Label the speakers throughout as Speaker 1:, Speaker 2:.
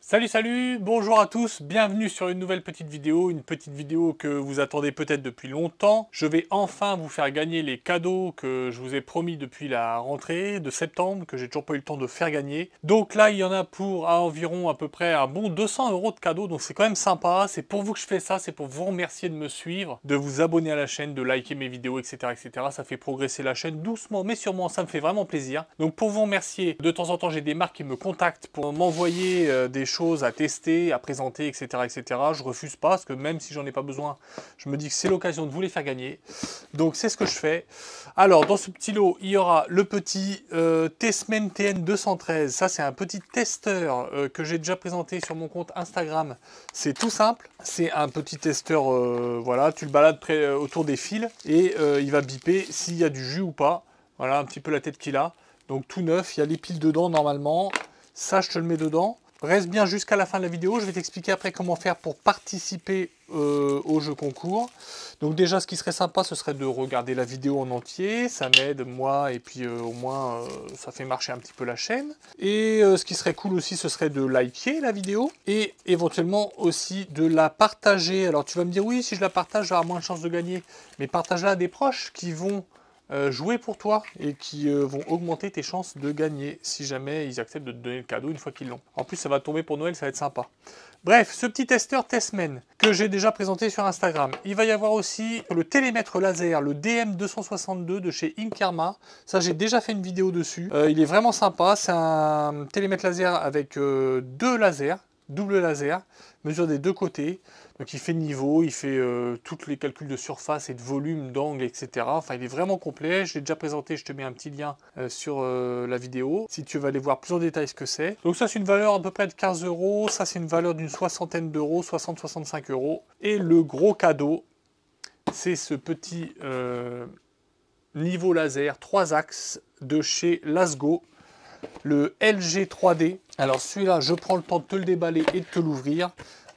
Speaker 1: Salut, bonjour à tous, bienvenue sur une nouvelle petite vidéo que vous attendez peut-être depuis longtemps. Je vais enfin vous faire gagner les cadeaux que je vous ai promis depuis la rentrée de septembre, que j'ai toujours pas eu le temps de faire gagner. Donc là, il y en a pour environ à peu près un bon 200 € de cadeaux, donc c'est quand même sympa. C'est pour vous que je fais ça, c'est pour vous remercier de me suivre, de vous abonner à la chaîne, de liker mes vidéos, etc. etc. Ça fait progresser la chaîne doucement mais sûrement, ça me fait vraiment plaisir. Donc pour vous remercier, de temps en temps j'ai des marques qui me contactent pour m'envoyer des choses à tester, à présenter, etc., etc. Je refuse pas, parce que même si j'en ai pas besoin, je me dis que c'est l'occasion de vous les faire gagner. Donc c'est ce que je fais. Alors dans ce petit lot, il y aura le petit Tessmen TN213. Ça c'est un petit testeur que j'ai déjà présenté sur mon compte Instagram. C'est tout simple. C'est un petit testeur, voilà, tu le balades autour des fils et il va biper s'il y a du jus ou pas. Voilà un petit peu la tête qu'il a. Donc tout neuf, il y a les piles dedans normalement. Ça je te le mets dedans. Reste bien jusqu'à la fin de la vidéo, je vais t'expliquer après comment faire pour participer au jeu concours. Donc déjà, ce qui serait sympa, ce serait de regarder la vidéo en entier, ça m'aide, moi, et puis au moins, ça fait marcher un petit peu la chaîne. Et ce qui serait cool aussi, ce serait de liker la vidéo, et éventuellement aussi de la partager. Alors tu vas me dire, oui, si je la partage, j'aurai moins de chances de gagner, mais partage-la à des proches qui vont jouer pour toi et qui vont augmenter tes chances de gagner si jamais ils acceptent de te donner le cadeau une fois qu'ils l'ont. En plus, ça va tomber pour Noël, ça va être sympa. Bref, ce petit testeur Tessmen que j'ai déjà présenté sur Instagram. Il va y avoir aussi le télémètre laser, le DM262 de chez Inkarma. Ça, j'ai déjà fait une vidéo dessus. Il est vraiment sympa. C'est un télémètre laser avec deux lasers, double laser, mesure des deux côtés. Donc il fait niveau, il fait tous les calculs de surface et de volume, d'angle, etc. Enfin, il est vraiment complet. Je l'ai déjà présenté, je te mets un petit lien sur la vidéo, si tu veux aller voir plus en détail ce que c'est. Donc ça, c'est une valeur à peu près de 15 €. Ça, c'est une valeur d'une soixantaine d'euros, 60-65 €. Et le gros cadeau, c'est ce petit niveau laser 3 axes de chez Lasgo, le LG 3D. Alors celui-là, je prends le temps de te le déballer et de te l'ouvrir.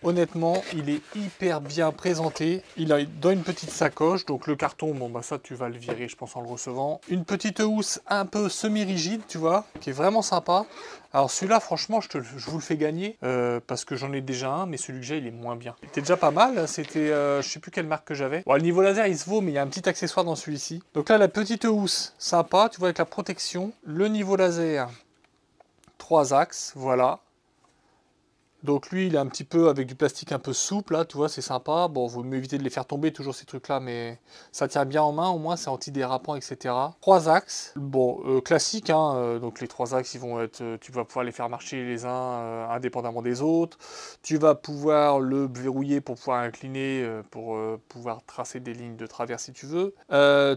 Speaker 1: Honnêtement, il est hyper bien présenté. Il a dans une petite sacoche, donc le carton, bon bah ça tu vas le virer, je pense, en le recevant. Une petite housse un peu semi-rigide, tu vois, qui est vraiment sympa. Alors celui-là, franchement, je vous le fais gagner, parce que j'en ai déjà un, mais celui que j'ai, il est moins bien. C'était déjà pas mal, c'était, je sais plus quelle marque que j'avais. Bon, le niveau laser, il se vaut, mais il y a un petit accessoire dans celui-ci. Donc là, la petite housse, sympa, tu vois, avec la protection. Le niveau laser, 3 axes, voilà. Donc lui, il est un petit peu avec du plastique un peu souple, là, tu vois, c'est sympa. Bon, vaut mieux éviter de les faire tomber, toujours ces trucs-là, mais ça tient bien en main, au moins c'est antidérapant, etc. 3 axes, bon, classique, hein, donc les 3 axes, ils vont être, tu vas pouvoir les faire marcher les uns indépendamment des autres. Tu vas pouvoir le verrouiller pour pouvoir incliner, pour pouvoir tracer des lignes de travers si tu veux.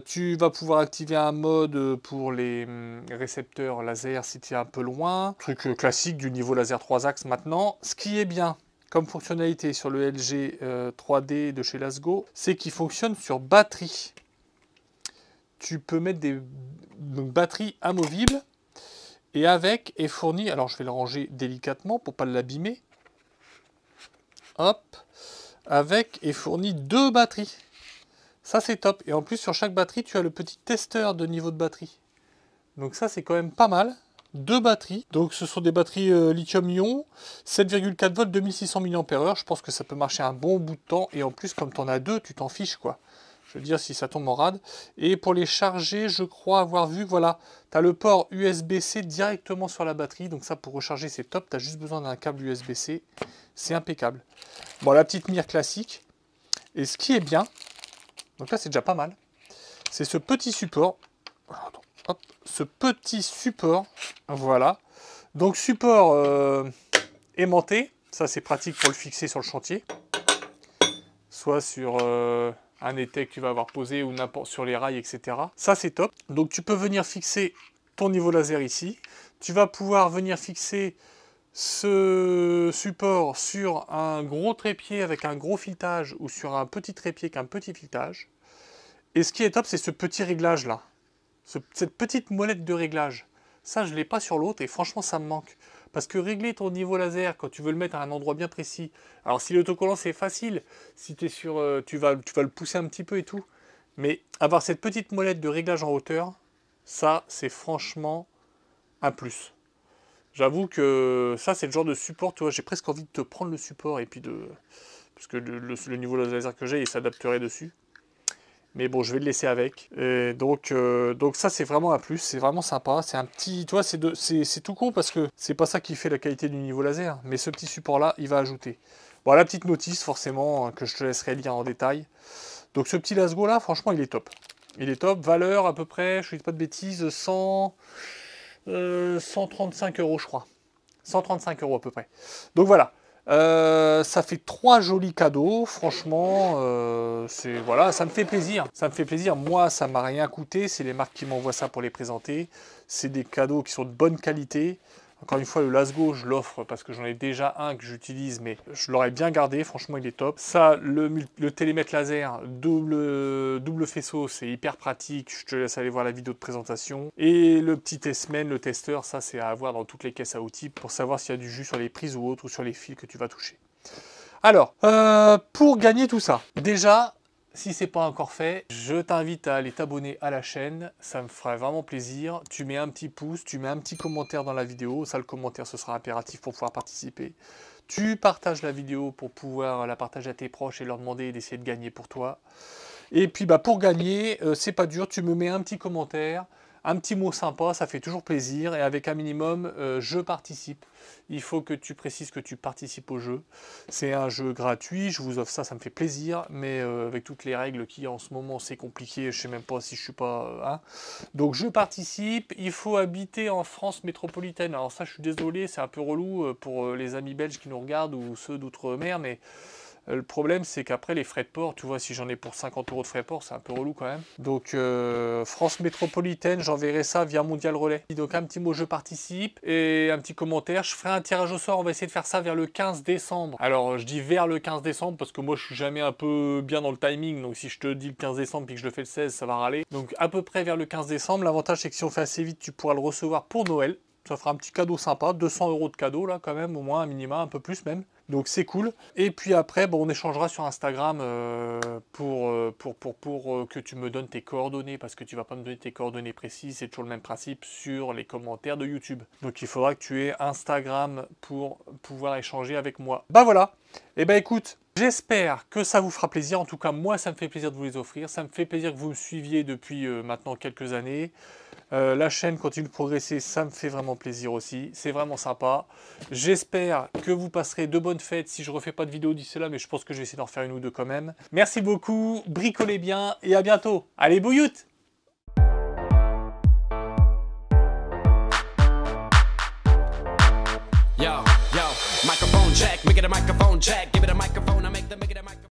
Speaker 1: Tu vas pouvoir activer un mode pour les récepteurs laser si tu es un peu loin. Truc classique du niveau laser 3 axes maintenant. Ce qui est bien comme fonctionnalité sur le LG 3D de chez Lasgo, c'est qu'il fonctionne sur batterie. Tu peux mettre des batteries amovibles et avec est fourni, alors je vais le ranger délicatement pour pas l'abîmer. Hop, avec est fourni 2 batteries. Ça c'est top. Et en plus sur chaque batterie, tu as le petit testeur de niveau de batterie. Donc ça c'est quand même pas mal. 2 batteries, donc ce sont des batteries lithium-ion, 7,4 volts, 2600 mAh, je pense que ça peut marcher un bon bout de temps, et en plus comme tu en as 2, tu t'en fiches quoi. Je veux dire si ça tombe en rade. Et pour les charger, je crois avoir vu, voilà, tu as le port USB-C directement sur la batterie, donc ça pour recharger c'est top, tu as juste besoin d'un câble USB-C, c'est impeccable. Bon, la petite mire classique, et ce qui est bien, donc là c'est déjà pas mal, c'est ce petit support. Hop, ce petit support, voilà. Donc support aimanté, ça c'est pratique pour le fixer sur le chantier. Soit sur un étai que tu vas avoir posé ou n'importe sur les rails, etc. Ça c'est top. Donc tu peux venir fixer ton niveau laser ici. Tu vas pouvoir venir fixer ce support sur un gros trépied avec un gros filetage ou sur un petit trépied avec un petit filetage. Et ce qui est top, c'est ce petit réglage là. Cette petite molette de réglage, ça je ne l'ai pas sur l'autre et franchement ça me manque. Parce que régler ton niveau laser quand tu veux le mettre à un endroit bien précis, alors si l'autocollant c'est facile, si tu es sur, tu vas le pousser un petit peu et tout, mais avoir cette petite molette de réglage en hauteur, ça c'est franchement un plus. J'avoue que ça, c'est le genre de support, tu vois, j'ai presque envie de te prendre le support et puis de... Parce que le niveau laser que j'ai, il s'adapterait dessus. Mais bon, je vais le laisser avec. Et donc ça, c'est vraiment un plus. C'est vraiment sympa. C'est un petit... Tu vois, c'est tout con parce que c'est pas ça qui fait la qualité du niveau laser. Mais ce petit support-là, il va ajouter. Bon, la petite notice, forcément, que je te laisserai lire en détail. Donc ce petit Lasgo-là, franchement, il est top. Il est top. Valeur, à peu près, je ne dis pas de bêtises, 135 €, je crois. 135 € à peu près. Donc voilà. Ça fait 3 jolis cadeaux, franchement, voilà, ça me fait plaisir. Ça me fait plaisir. Moi, ça m'a rien coûté. C'est les marques qui m'envoient ça pour les présenter. C'est des cadeaux qui sont de bonne qualité. Encore une fois, le Lasgo, je l'offre parce que j'en ai déjà un que j'utilise, mais je l'aurais bien gardé. Franchement, il est top. Ça, le télémètre laser, double faisceau, c'est hyper pratique. Je te laisse aller voir la vidéo de présentation. Et le petit S-Men, le testeur, ça, c'est à avoir dans toutes les caisses à outils pour savoir s'il y a du jus sur les prises ou autre, ou sur les fils que tu vas toucher. Alors, pour gagner tout ça, déjà... Si ce n'est pas encore fait, je t'invite à aller t'abonner à la chaîne, ça me ferait vraiment plaisir. Tu mets un petit pouce, tu mets un petit commentaire dans la vidéo, ça le commentaire ce sera impératif pour pouvoir participer. Tu partages la vidéo pour pouvoir la partager à tes proches et leur demander d'essayer de gagner pour toi. Et puis bah, pour gagner, c'est pas dur, tu me mets un petit commentaire, un petit mot sympa, ça fait toujours plaisir. Et avec un minimum, je participe. Il faut que tu précises que tu participes au jeu. C'est un jeu gratuit, je vous offre ça, ça me fait plaisir. Mais avec toutes les règles qu'il y a en ce moment, c'est compliqué. Je sais même pas si je suis pas... Hein. Donc je participe. Il faut habiter en France métropolitaine. Alors ça, je suis désolé, c'est un peu relou pour les amis belges qui nous regardent ou ceux d'outre-mer, mais... Le problème, c'est qu'après, les frais de port, tu vois, si j'en ai pour 50 € de frais de port, c'est un peu relou quand même. Donc, France métropolitaine, j'enverrai ça via Mondial Relais. Donc, un petit mot, je participe, et un petit commentaire. Je ferai un tirage au sort, on va essayer de faire ça vers le 15 décembre. Alors, je dis vers le 15 décembre, parce que moi, je suis jamais un peu bien dans le timing. Donc, si je te dis le 15 décembre, puis que je le fais le 16, ça va râler. Donc, à peu près vers le 15 décembre. L'avantage, c'est que si on fait assez vite, tu pourras le recevoir pour Noël. Ça fera un petit cadeau sympa, 200 € de cadeau, là, quand même, au moins, un minima, un peu plus même. Donc c'est cool. Et puis après, bon, on échangera sur Instagram pour que tu me donnes tes coordonnées, parce que tu vas pas me donner tes coordonnées précises, c'est toujours le même principe sur les commentaires de YouTube. Donc il faudra que tu aies Instagram pour pouvoir échanger avec moi. Bah voilà. Et bah écoute, j'espère que ça vous fera plaisir. En tout cas, moi, ça me fait plaisir de vous les offrir. Ça me fait plaisir que vous me suiviez depuis maintenant quelques années. La chaîne continue de progresser, ça me fait vraiment plaisir aussi, c'est vraiment sympa. J'espère que vous passerez de bonnes fêtes si je refais pas de vidéo d'ici là, mais je pense que je vais essayer d'en refaire une ou deux quand même. Merci beaucoup, bricolez bien et à bientôt. Allez, bouilloute!
Speaker 2: Yo, microphone check, make it a microphone check, give it a mic.